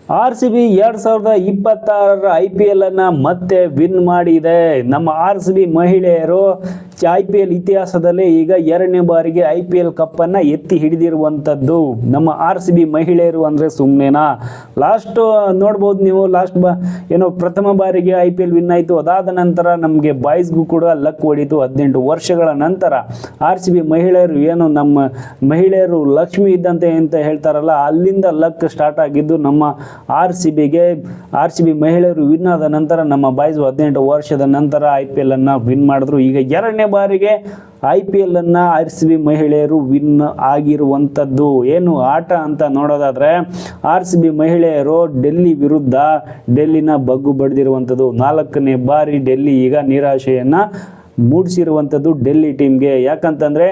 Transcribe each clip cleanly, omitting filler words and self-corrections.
RCB 2026 IPL ಅನ್ನು ಮತ್ತೆ win ಮಾಡಿದೆ. ನಮ್ಮ RCB ಮಹಿಳೆಯರು IPL ಇತಿಹಾಸದಲ್ಲಿ ಈಗ ಎರಡನೇ ಬಾರಿಗೆ IPL ಕಪ್ ಅನ್ನು ಎತ್ತಿ ಹಿಡಿದಿರುವಂತದ್ದು ನಮ್ಮ RCB ಮಹಿಳೆಯರು ಅಂದ್ರೆ ಸುಮ್ಮನೆನಾ? ಲಾಸ್ಟ್ ನೋಡಬಹುದು ನೀವು, ಏನೋ ಪ್ರಥಮ ಬಾರಿಗೆ IPL ವಿನ್ ಆಯಿತು. ಅದಾದ ನಂತರ ನಮಗೆ ಬಾಯ್ಸ್ಗೂ ಕೂಡ ಲಕ್ ಹೊಡಿತು. 18 ವರ್ಷಗಳ ನಂತರ RCB ಮಹಿಳೆಯರು, ಏನು ನಮ್ಮ ಮಹಿಳೆಯರು ಲಕ್ಷ್ಮಿ ಇದ್ದಂತೆ ಅಂತ ಹೇಳ್ತಾರಲ್ಲ, ಅಲ್ಲಿಂದ ಲಕ್ ಸ್ಟಾರ್ಟ್ ಆಗಿದ್ದು ನಮ್ಮ RCB ಮಹಿಳೆಯರು ವಿನ್ ಆದ ನಂತರ ನಮ್ಮ ಬಾಯ್ಸ್ 18 ವರ್ಷದ ನಂತರ IPL ಅನ್ನ ವಿನ್ ಮಾಡಿದ್ರು. ಈಗ ಎರಡನೇ ಬಾರಿಗೆ IPL ಅನ್ನ RCB ಮಹಿಳೆಯರು ವಿನ್ ಆಗಿರುವಂತದ್ದು. ಏನು ಆಟ ಅಂತ ನೋಡೋದಾದ್ರೆ, RCB ಮಹಿಳೆಯರು ಡೆಲ್ಲಿ ವಿರುದ್ಧ ಡೆಲ್ಲಿನ ಬಗ್ಗು ಬಡಿದಿರುವಂಥದ್ದು. 4ನೇ ಬಾರಿ ಡೆಲ್ಲಿ ಈಗ ನಿರಾಶೆಯನ್ನ ಮೂಡಿಸಿರುವಂಥದ್ದು ಡೆಲ್ಲಿ ಟೀಮ್ಗೆ. ಯಾಕಂತಂದ್ರೆ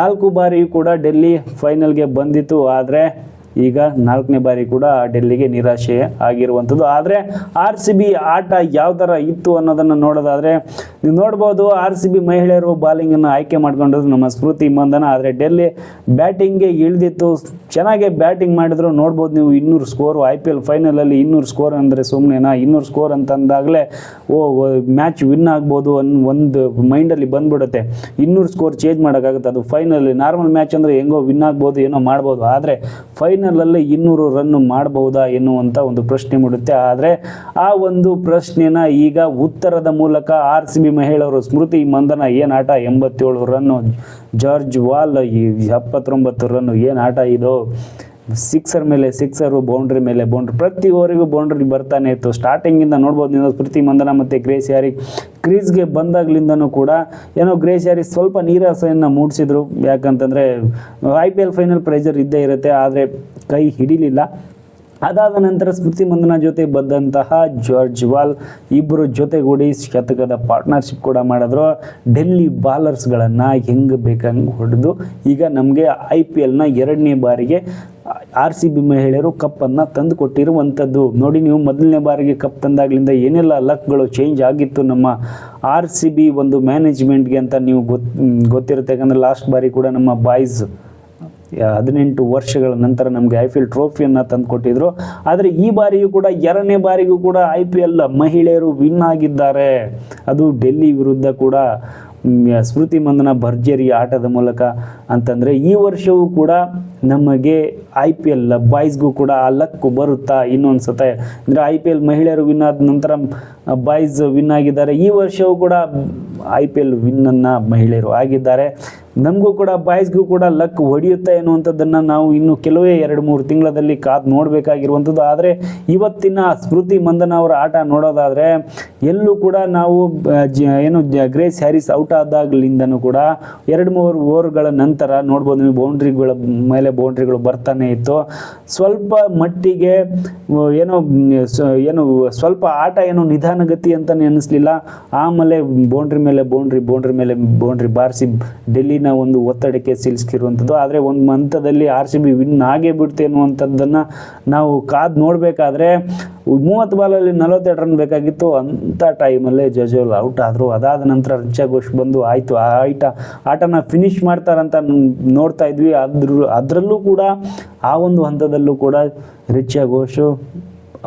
4 ಬಾರಿ ಕೂಡ ಡೆಲ್ಲಿ ಫೈನಲ್ಗೆ ಬಂದಿತ್ತು, ಆದರೆ ಈಗ 4ನೇ ಬಾರಿ ಕೂಡ ಡೆಲ್ಲಿಗೆ ನಿರಾಶೆ ಆಗಿರುವಂಥದ್ದು. ಆದರೆ RCB ಆಟ ಯಾವ ಥರ ಇತ್ತು ಅನ್ನೋದನ್ನು ನೋಡೋದಾದರೆ ನೀವು ನೋಡ್ಬೋದು. RCB ಮಹಿಳೆಯರು ಬಾಲಿಂಗನ್ನು ಆಯ್ಕೆ ಮಾಡ್ಕೊಂಡಿದ್ರು ನಮ್ಮ ಸ್ಮೃತಿ ಮಂದನ. ಆದರೆ ಡೆಲ್ಲಿ ಬ್ಯಾಟಿಂಗ್ಗೆ ಇಳಿದಿತ್ತು, ಚೆನ್ನಾಗೆ ಬ್ಯಾಟಿಂಗ್ ಮಾಡಿದ್ರು. ನೋಡ್ಬೋದು ನೀವು 200 ಸ್ಕೋರು IPL ಫೈನಲಲ್ಲಿ 200 ಸ್ಕೋರ್ ಅಂದರೆ ಸುಮ್ಮನೆನಾ? 200 ಸ್ಕೋರ್ ಅಂತಂದಾಗಲೇ ಮ್ಯಾಚ್ ವಿನ್ ಆಗ್ಬೋದು ಒಂದು ಮೈಂಡಲ್ಲಿ ಬಂದ್ಬಿಡುತ್ತೆ. 200 ಸ್ಕೋರ್ ಚೇಂಜ್ ಮಾಡೋಕ್ಕಾಗುತ್ತೆ. ಅದು ಫೈನಲಿ ನಾರ್ಮಲ್ ಮ್ಯಾಚ್ ಅಂದರೆ ಹೆಂಗೋ ವಿನ್ ಆಗ್ಬೋದು, ಏನೋ ಮಾಡ್ಬೋದು. ಆದರೆ ಫೈನಲಲ್ಲಿ 200 ರನ್ ಮಾಡಬಹುದಾ ಎನ್ನುವಂಥ ಒಂದು ಪ್ರಶ್ನೆ ಮೂಡುತ್ತೆ. ಆದರೆ ಆ ಒಂದು ಪ್ರಶ್ನೆನ ಈಗ ಉತ್ತರದ ಮೂಲಕ RCB ಮಹಿಳೆಯರು ಸ್ಮೃತಿ ಮಂದನ ಏನು ಆಟ, 87 ರನ್ನು, ಜಾರ್ಜ್ ವಾಲ್ 79 ರನ್ನು, ಏನು ಆಟ ಇದು! ಸಿಕ್ಸರ್ ಮೇಲೆ ಸಿಕ್ಸರು, ಬೌಂಡ್ರಿ ಮೇಲೆ ಬೌಂಡ್ರಿ, ಪ್ರತಿ ಓವರಿಗೂ ಬೌಂಡ್ರಿ ಬರ್ತಾನೆ ಇತ್ತು. ಸ್ಟಾರ್ಟಿಂಗಿಂದ ನೋಡ್ಬೋದು ನೀವು ಸ್ಮೃತಿ ಮಂದನ ಮತ್ತು ಗ್ರೇಸ್ ಹ್ಯಾರಿಸ್ ಕ್ರೀಸ್ಗೆ ಬಂದಾಗ್ಲಿಂದನೂ ಕೂಡ ಏನೋ ಗ್ರೇಸ್ ಹ್ಯಾರಿಸ್ ಸ್ವಲ್ಪ ನಿರಾಸೆಯನ್ನು ಮೂಡಿಸಿದ್ರು. ಯಾಕಂತಂದರೆ IPL ಫೈನಲ್ ಪ್ರೆಷರ್ ಇದ್ದೇ ಇರುತ್ತೆ, ಆದರೆ ಕೈ ಹಿಡಿಲಿಲ್ಲ. ಅದಾದ ನಂತರ ಸ್ಮೃತಿ ಮಂದನ ಜೊತೆ ಬಂದಂತಹ ಜಾರ್ಜ್ ವಾಲ್ ಇಬ್ಬರು ಜೊತೆಗೂಡಿ ಶತಕದ ಪಾರ್ಟ್ನರ್ಶಿಪ್ ಕೂಡ ಮಾಡಿದ್ರು. ಡೆಲ್ಲಿ ಬಾಲರ್ಸ್ಗಳನ್ನು ಹೆಂಗೆ ಬೇಕಂಗೆ ಹೊಡೆದು ಈಗ ನಮಗೆ IPLನ ಎರಡನೇ ಬಾರಿಗೆ RCB ಮಹಿಳೆಯರು ಕಪ್ಪನ್ನು ತಂದು ಕೊಟ್ಟಿರುವಂಥದ್ದು. ನೋಡಿ ನೀವು, ಮೊದಲನೇ ಬಾರಿಗೆ ಕಪ್ ತಂದಾಗಲಿಂದ ಏನೆಲ್ಲ ಲಕ್ಗಳು ಚೇಂಜ್ ಆಗಿತ್ತು ನಮ್ಮ RCB ಒಂದು ಮ್ಯಾನೇಜ್ಮೆಂಟ್ಗೆ ಅಂತ ನೀವು ಗೊತ್ತಿರುತ್ತೆ. ಯಾಕಂದರೆ ಲಾಸ್ಟ್ ಬಾರಿ ಕೂಡ ನಮ್ಮ ಬಾಯ್ಸ್ 18 ವರ್ಷಗಳ ನಂತರ ನಮಗೆ IPL ಟ್ರೋಫಿಯನ್ನು ತಂದು ಕೊಟ್ಟಿದ್ರು. ಆದರೆ ಈ ಬಾರಿಯೂ ಕೂಡ ಎರಡನೇ ಬಾರಿಗೂ ಕೂಡ IPL ಮಹಿಳೆಯರು ವಿನ್ ಆಗಿದ್ದಾರೆ. ಅದು ಡೆಲ್ಲಿ ವಿರುದ್ಧ ಕೂಡ ಸ್ಮೃತಿ ಮಂದನ ಭರ್ಜರಿ ಆಟದ ಮೂಲಕ. ಅಂತಂದರೆ ಈ ವರ್ಷವೂ ಕೂಡ ನಮಗೆ IPL ಬಾಯ್ಸ್ಗೂ ಕೂಡ ಆ ಲಕ್ಕು ಬರುತ್ತಾ ಇನ್ನೊಂದು ಸತ? ಅಂದರೆ IPL ಮಹಿಳೆಯರು ವಿನ್ ಆದ ನಂತರ ಬಾಯ್ಸ್ ವಿನ್ ಆಗಿದ್ದಾರೆ. ಈ ವರ್ಷವೂ ಕೂಡ IPL ವಿನ್ನನ್ನು ಮಹಿಳೆಯರು ಆಗಿದ್ದಾರೆ. ನಮಗೂ ಕೂಡ ಬಾಯ್ಸ್ಗೂ ಕೂಡ ಲಕ್ ಹೊಡೆಯುತ್ತಾ ಎನ್ನುವಂಥದ್ದನ್ನು ನಾವು ಇನ್ನು ಕೆಲವೇ 2-3 ತಿಂಗಳಲ್ಲಿ ಕಾದು ನೋಡಬೇಕಾಗಿರುವಂಥದ್ದು. ಆದರೆ ಇವತ್ತಿನ ಸ್ಮೃತಿ ಮಂದನ ಅವರ ಆಟ ನೋಡೋದಾದರೆ ಎಲ್ಲೂ ಕೂಡ ನಾವು ಗ್ರೇಸ್ ಹ್ಯಾರಿಸ್ ಔಟ್ ಆದಾಗಲಿಂದನೂ ಕೂಡ 2-3 ಓವರ್ಗಳ ನಂತರ ನೋಡ್ಬೋದು ನೀವು, ಬೌಂಡ್ರಿಗಳ ಮೇಲೆ ಬೌಂಡ್ರಿಗಳು ಬರ್ತಾನೆ ಇತ್ತು. ಸ್ವಲ್ಪ ಮಟ್ಟಿಗೆ ಸ್ವಲ್ಪ ಆಟ ನಿಧಾನಗತಿ ಅಂತಲೇ ಅನ್ನಿಸ್ಲಿಲ್ಲ. ಆಮೇಲೆ ಬೌಂಡ್ರಿ ಮೇಲೆ ಬೌಂಡ್ರಿ ಬಾರಿಸಿ ಡೆಲ್ಲಿನ ಒಂದು ಒತ್ತಡಕ್ಕೆ ಸಿಲುಕಿರುವಂಥದ್ದು. ಆದರೆ ಒಂದು ಹಂತದಲ್ಲಿ RCB ವಿನ್ ಆಗೇ ಬಿಡ್ತೆ ಅನ್ನುವಂಥದ್ದನ್ನು ನಾವು ಕಾದು ನೋಡಬೇಕಾದ್ರೆ 30 ಬಾಲಲ್ಲಿ 42 ರನ್ ಬೇಕಾಗಿತ್ತು. ಅಂಥ ಟೈಮಲ್ಲೇ ಜಜೋಲ್ ಔಟ್ ಆದರು. ಅದಾದ ನಂತರ ರಿಚಾ ಘೋಷ್ ಬಂದು ಆಯಿತು ಆಟನ ಫಿನಿಶ್ ಮಾಡ್ತಾರಂತ ನೋಡ್ತಾ ಇದ್ವಿ. ಅದರಲ್ಲೂ ಕೂಡ ಆ ಒಂದು ಹಂತದಲ್ಲೂ ಕೂಡ ರಿಚಾ ಘೋಷ್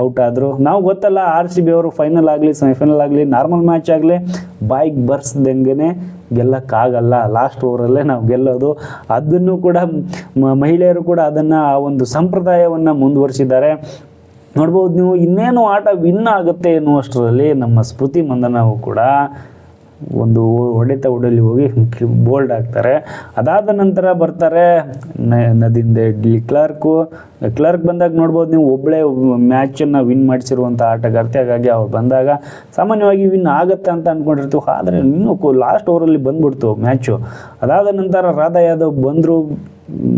ಔಟ್ ಆದರು. ನಾವು ಗೊತ್ತಲ್ಲ, RCB ಅವರು ಫೈನಲ್ ಆಗಲಿ ಸೆಮಿಫೈನಲ್ ಆಗಲಿ ನಾರ್ಮಲ್ ಮ್ಯಾಚ್ ಆಗಲಿ ಬಾಯ್ಗೆ ಬರ್ಸ್ದಂಗೆ ಗೆಲ್ಲಕ್ಕಾಗಲ್ಲ. ಲಾಸ್ಟ್ ಓವರಲ್ಲೇ ನಾವು ಗೆಲ್ಲೋದು. ಅದನ್ನು ಕೂಡ ಮಹಿಳೆಯರು ಕೂಡ ಅದನ್ನು ಆ ಒಂದು ಸಂಪ್ರದಾಯವನ್ನು ಮುಂದುವರಿಸಿದ್ದಾರೆ. ನೋಡ್ಬೋದು ನೀವು, ಇನ್ನೇನು ಆಟ ವಿನ್ ಆಗುತ್ತೆ ಎನ್ನುವಷ್ಟರಲ್ಲಿ ನಮ್ಮ ಸ್ಮೃತಿ ಮಂದನವು ಕೂಡ ಒಂದು ಹೊಡೆಲಿ ಹೋಗಿ ಬೋಲ್ಡ್ ಆಗ್ತಾರೆ. ಅದಾದ ನಂತರ ಬರ್ತಾರೆ ನದಿಂದ ಕ್ಲರ್ಕ್ ಬಂದಾಗ ನೋಡ್ಬೋದು ನೀವು, ಒಬ್ಬಳೇ ಮ್ಯಾಚನ್ನು ವಿನ್ ಮಾಡಿಸಿರುವಂಥ ಆಟಗಾರ್ತಿ. ಹಾಗಾಗಿ ಅವ್ರು ಬಂದಾಗ ಸಾಮಾನ್ಯವಾಗಿ ವಿನ್ ಆಗುತ್ತೆ ಅಂತ ಅಂದ್ಕೊಂಡಿರ್ತೀವಿ. ಆದರೆ ಇನ್ನೂ ಲಾಸ್ಟ್ ಓವರಲ್ಲಿ ಬಂದ್ಬಿಡ್ತು ಮ್ಯಾಚು. ಅದಾದ ನಂತರ ರಾಧಾ ಯಾದವ್ ಬಂದರು.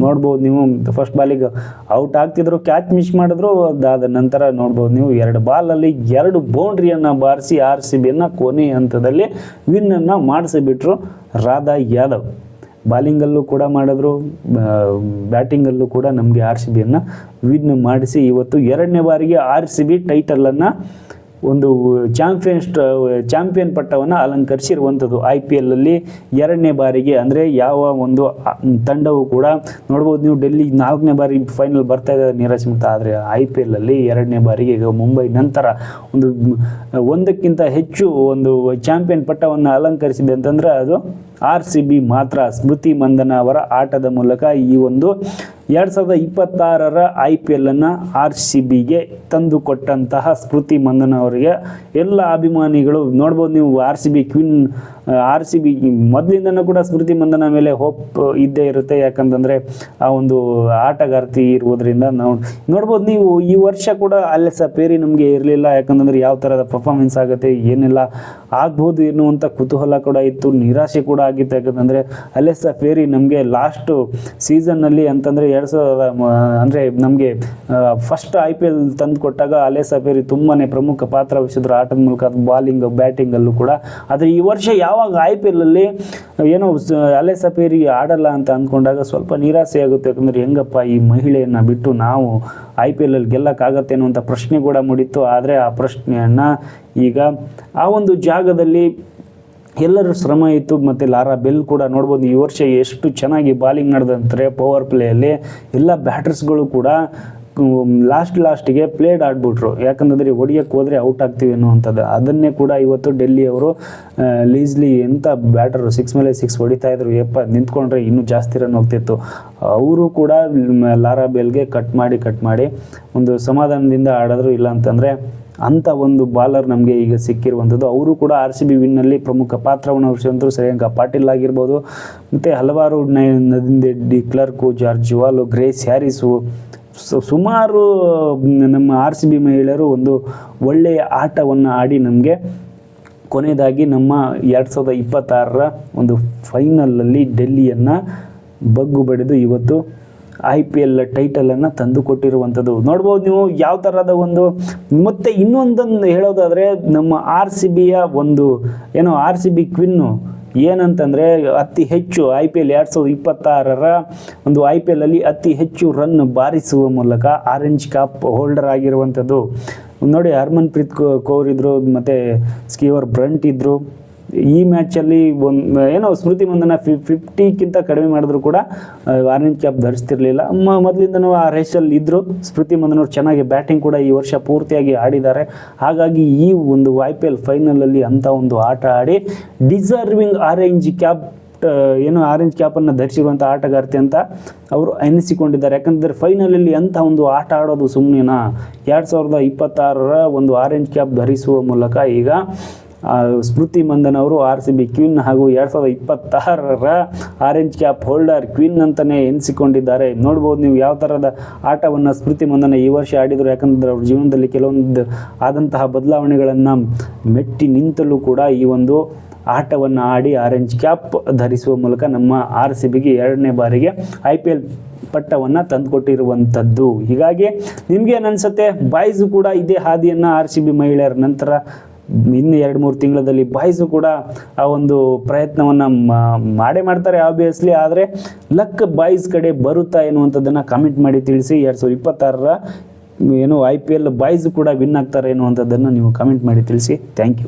ನೋಡ್ಬೋದು ನೀವು, ಫಸ್ಟ್ ಬಾಲಿಗೆ ಔಟ್ ಆಗ್ತಿದ್ರು, ಕ್ಯಾಚ್ ಮಿಸ್ ಮಾಡಿದ್ರು. ಅದಾದ ನಂತರ ನೋಡ್ಬೋದು ನೀವು, 2 ಬಾಲಲ್ಲಿ 2 ಬೌಂಡ್ರಿಯನ್ನು ಬಾರಿಸಿ RCBಯನ್ನು ಕೊನೆ ಹಂತದಲ್ಲಿ ವಿನ್ನನ್ನು ಮಾಡಿಸಿಬಿಟ್ರು ರಾಧಾ ಯಾದವ್. ಬಾಲಿಂಗಲ್ಲೂ ಕೂಡ ಮಾಡಿದ್ರು, ಬ್ಯಾಟಿಂಗಲ್ಲೂ ಕೂಡ ನಮಗೆ RCBಯನ್ನು ವಿನ್ ಮಾಡಿಸಿ ಇವತ್ತು ಎರಡನೇ ಬಾರಿಗೆ RCB ಟೈಟಲನ್ನು ಒಂದು ಚಾಂಪಿಯನ್ ಪಟ್ಟವನ್ನು ಅಲಂಕರಿಸಿರುವಂಥದ್ದು IPL ಅಲ್ಲಿ 2ನೇ ಬಾರಿಗೆ. ಅಂದರೆ ಯಾವ ಒಂದು ತಂಡವು ಕೂಡ ನೋಡ್ಬೋದು ನೀವು, ಡೆಲ್ಲಿ 4ನೇ ಬಾರಿ ಫೈನಲ್ ಬರ್ತಾ ಇದೆ ನಿರಾಶೆ ಮುಕ್ತ. ಆದರೆ IPL ಅಲ್ಲಿ 2ನೇ ಬಾರಿಗೆ ಈಗ ಮುಂಬೈ ನಂತರ ಒಂದಕ್ಕಿಂತ ಹೆಚ್ಚು ಒಂದು ಚಾಂಪಿಯನ್ ಪಟ್ಟವನ್ನು ಅಲಂಕರಿಸಿದೆ ಅಂತಂದ್ರೆ ಅದು RCB ಮಾತ್ರ. ಸ್ಮೃತಿ ಮಂದನ ಅವರ ಆಟದ ಮೂಲಕ ಈ ಒಂದು 2026ರ IPL ಅನ್ನು RCBಗೆ ತಂದು ಕೊಟ್ಟಂತಹ ಸ್ಮೃತಿ ಮಂದನ ಅವರಿಗೆ ಎಲ್ಲ ಅಭಿಮಾನಿಗಳು ನೋಡ್ಬೋದು ನೀವು. RCB ಮೊದಲಿಂದನೂ ಕೂಡ ಸ್ಮೃತಿ ಮಂದನ ಮೇಲೆ ಹೋಪ್ ಇದ್ದೇ ಇರುತ್ತೆ. ಯಾಕಂತಂದರೆ ಆ ಒಂದು ಆಟಗಾರ್ತಿ ಇರುವುದರಿಂದ ನಾವು ನೋಡ್ಬೋದು ನೀವು. ಈ ವರ್ಷ ಕೂಡ ಅಲೆಸ್ಸಾ ಪೇರಿ ನಮಗೆ ಇರಲಿಲ್ಲ. ಯಾಕಂತಂದರೆ ಯಾವ ಥರದ ಪರ್ಫಾರ್ಮೆನ್ಸ್ ಆಗುತ್ತೆ, ಏನೆಲ್ಲ ಆಗ್ಬೋದು ಎನ್ನುವಂಥ ಕುತೂಹಲ ಕೂಡ ಇತ್ತು, ನಿರಾಶೆ ಕೂಡ ಆಗಿತ್ತು. ಯಾಕಂತಂದರೆ ಅಲೆಸ್ಸಾ ಪೇರಿ ನಮಗೆ ಲಾಸ್ಟ್ ಸೀಸನ್ನಲ್ಲಿ ಅಂತಂದರೆ ಅಂದರೆ ನಮಗೆ ಫಸ್ಟ್ IPL ತಂದು ಕೊಟ್ಟಾಗ ಅಲೆಸ್ಸಾ ಪೇರಿ ತುಂಬಾ ಪ್ರಮುಖ ಪಾತ್ರ ವಹಿಸಿದ್ರು ಆಟದ ಮೂಲಕ, ಬಾಲಿಂಗ್ ಬ್ಯಾಟಿಂಗಲ್ಲೂ ಕೂಡ. ಆದರೆ ಈ ವರ್ಷ ಯಾವಾಗ IPL ಅಲ್ಲಿ ಏನೋ ಅಲೆಸ್ಸಾ ಪೇರಿ ಆಡಲ್ಲ ಅಂತ ಅಂದ್ಕೊಂಡಾಗ ಸ್ವಲ್ಪ ನಿರಾಸೆ ಆಗುತ್ತೆ. ಯಾಕಂದರೆ ಹೆಂಗಪ್ಪ ಈ ಮಹಿಳೆಯನ್ನು ಬಿಟ್ಟು ನಾವು IPL ಅಲ್ಲಿ ಗೆಲ್ಲಕ್ಕಾಗತ್ತೆ ಅನ್ನುವಂಥ ಪ್ರಶ್ನೆ ಕೂಡ ಮೂಡಿತ್ತು. ಆದರೆ ಆ ಪ್ರಶ್ನೆಯನ್ನು ಈಗ ಆ ಒಂದು ಜಾಗದಲ್ಲಿ ಎಲ್ಲರೂ ಶ್ರಮ ಇತ್ತು. ಮತ್ತು ಲಾರಾ ಬೆಲ್ ಕೂಡ ನೋಡ್ಬೋದು ಈ ವರ್ಷ ಎಷ್ಟು ಚೆನ್ನಾಗಿ ಬಾಲಿಂಗ್ ನಡೆದಂತಾರೆ. ಪವರ್ ಪ್ಲೇಯಲ್ಲಿ ಎಲ್ಲ ಬ್ಯಾಟರ್ಸ್ಗಳು ಕೂಡ ಲಾಸ್ಟಿಗೆ ಪ್ಲೇಡ್ ಆಡ್ಬಿಟ್ರು. ಯಾಕಂತಂದರೆ ಹೊಡಿಯೋಕ್ಕೆ ಹೋದರೆ ಔಟ್ ಆಗ್ತೀವಿ ಅನ್ನುವಂಥದ್ದು. ಅದನ್ನೇ ಕೂಡ ಇವತ್ತು ಡೆಲ್ಲಿ ಅವರು ಲೀಸ್ಲಿ ಎಂಥ ಬ್ಯಾಟರು 6 ಮೇಲೆ 6 ಹೊಡಿತಾ ಇದ್ರು. ನಿಂತ್ಕೊಂಡ್ರೆ ಇನ್ನೂ ಜಾಸ್ತಿ ರನ್ ಹೋಗ್ತಿತ್ತು. ಅವರು ಕೂಡ ಲಾರಾ ಬೆಲ್ಗೆ ಕಟ್ ಮಾಡಿ ಒಂದು ಸಮಾಧಾನದಿಂದ ಆಡಿದ್ರು. ಇಲ್ಲ ಅಂತಂದರೆ ಅಂಥ ಒಂದು ಬಾಲರ್ ನಮಗೆ ಈಗ ಸಿಕ್ಕಿರುವಂಥದ್ದು. ಅವರು ಕೂಡ RCB ವಿನ್ನಲ್ಲಿ ಪ್ರಮುಖ ಪಾತ್ರವನ್ನು ವಹಿಸಿದಂಥರು. ಶ್ರೇಯಾಂಕ ಪಾಟೀಲ್ ಆಗಿರ್ಬೋದು, ಮತ್ತು ಹಲವಾರು ನದೀಮ್ ಡಿ ಕ್ಲರ್ಕು, ಜಾರ್ಜ್ ವಾಲು, ಗ್ರೇಸ್ ಹ್ಯಾರಿಸು, ಸುಮಾರು ನಮ್ಮ RCB ಮಹಿಳೆಯರು ಒಂದು ಒಳ್ಳೆಯ ಆಟವನ್ನು ಆಡಿ ನಮಗೆ ಕೊನೆಯದಾಗಿ ನಮ್ಮ 2026ರ ಒಂದು ಫೈನಲಲ್ಲಿ ಡೆಲ್ಲಿಯನ್ನು ಬಗ್ಗು ಬಡಿದು ಇವತ್ತು IPL ಟೈಟಲನ್ನು ತಂದು ಕೊಟ್ಟಿರುವಂಥದ್ದು ನೋಡ್ಬೋದು ನೀವು. ಯಾವ ಥರದ ಒಂದು ಮತ್ತು ಇನ್ನೊಂದನ್ನು ಹೇಳೋದಾದರೆ ನಮ್ಮ RCBಯ ಒಂದು RCB ಕ್ವಿನ್ನು ಏನಂತಂದರೆ ಅತಿ ಹೆಚ್ಚು IPL 2026ರ ಒಂದು IPL ಅಲ್ಲಿ ಅತಿ ಹೆಚ್ಚು ರನ್ ಬಾರಿಸುವ ಮೂಲಕ ಆರೆಂಜ್ ಕ್ಯಾಪ್ ಹೋಲ್ಡರ್ ಆಗಿರುವಂಥದ್ದು ನೋಡಿ. ಹರ್ಮನ್ಪ್ರೀತ್ ಕೌರ್ ಇದ್ದರು, ಮತ್ತು ಸ್ಕೀವರ್ ಬ್ರಂಟ್ ಇದ್ದರು. ಈ ಮ್ಯಾಚಲ್ಲಿ ಸ್ಮೃತಿ ಮಂದನ 50ಕ್ಕಿಂತ ಕಡಿಮೆ ಮಾಡಿದ್ರು ಕೂಡ ಆರೆಂಜ್ ಕ್ಯಾಪ್ ಧರಿಸ್ತಿರ್ಲಿಲ್ಲ. ಮೊದಲಿಂದನೂ ಆ ರೇಸಲ್ಲಿ ಇದ್ದರು. ಸ್ಮೃತಿ ಮಂದನವ್ರು ಚೆನ್ನಾಗಿ ಬ್ಯಾಟಿಂಗ್ ಕೂಡ ಈ ವರ್ಷ ಪೂರ್ತಿಯಾಗಿ ಆಡಿದ್ದಾರೆ. ಹಾಗಾಗಿ ಈ ಒಂದು IPL ಫೈನಲಲ್ಲಿ ಅಂಥ ಒಂದು ಆಟ ಆಡಿ ಡಿಸರ್ವಿಂಗ್ ಆರೆಂಜ್ ಕ್ಯಾಪನ್ನು ಧರಿಸಿರುವಂಥ ಆಟಗಾರ್ತಿ ಅಂತ ಅವರು ಎನಿಸಿಕೊಂಡಿದ್ದಾರೆ. ಯಾಕಂದರೆ ಫೈನಲಲ್ಲಿ ಅಂಥ ಒಂದು ಆಟ ಆಡೋದು ಸುಮ್ಮನೆನಾ? 2026ರ ಒಂದು ಆರೆಂಜ್ ಕ್ಯಾಪ್ ಧರಿಸುವ ಮೂಲಕ ಈಗ ಸ್ಮೃತಿ ಮಂದನ್ ಅವರು RCB ಕ್ವೀನ್ ಹಾಗೂ 2026ರ ಆರೆಂಜ್ ಕ್ಯಾಪ್ ಹೋಲ್ಡರ್ ಕ್ವೀನ್ ಅಂತಲೇ ಎನಿಸಿಕೊಂಡಿದ್ದಾರೆ. ನೋಡ್ಬೋದು ನೀವು ಯಾವ ಥರದ ಆಟವನ್ನು ಸ್ಮೃತಿ ಮಂದನ ಈ ವರ್ಷ ಆಡಿದರು. ಯಾಕಂದರೆ ಅವ್ರ ಜೀವನದಲ್ಲಿ ಕೆಲವೊಂದು ಆದಂತಹ ಬದಲಾವಣೆಗಳನ್ನು ಮೆಟ್ಟಿ ನಿಂತಲೂ ಕೂಡ ಈ ಒಂದು ಆಟವನ್ನು ಆಡಿ ಆರೆಂಜ್ ಕ್ಯಾಪ್ ಧರಿಸುವ ಮೂಲಕ ನಮ್ಮ RCBಗೆ 2ನೇ ಬಾರಿಗೆ IPL ಪಟ್ಟವನ್ನು ತಂದುಕೊಟ್ಟಿರುವಂಥದ್ದು. ಹೀಗಾಗಿ ನಿಮಗೇನು ಅನಿಸುತ್ತೆ? ಬಾಯ್ಸು ಕೂಡ ಇದೇ ಹಾದಿಯನ್ನು RCB ಮಹಿಳೆಯರ ನಂತರ ಇನ್ನು 2-3 ತಿಂಗಳಲ್ಲಿ ಬಾಯ್ಸು ಕೂಡ ಆ ಒಂದು ಪ್ರಯತ್ನವನ್ನು ಮಾಡೇ ಮಾಡ್ತಾರೆ ಆಬ್ವಿಯಸ್ಲಿ. ಆದರೆ ಲಕ್ ಬಾಯ್ಸ್ ಕಡೆ ಬರುತ್ತಾ ಎನ್ನುವಂಥದ್ದನ್ನು ಕಾಮೆಂಟ್ ಮಾಡಿ ತಿಳಿಸಿ. 2026ರ IPL ಬಾಯ್ಸು ಕೂಡ ವಿನ್ ಆಗ್ತಾರೆ ಎನ್ನುವಂಥದ್ದನ್ನು ನೀವು ಕಾಮೆಂಟ್ ಮಾಡಿ ತಿಳಿಸಿ. Thank you.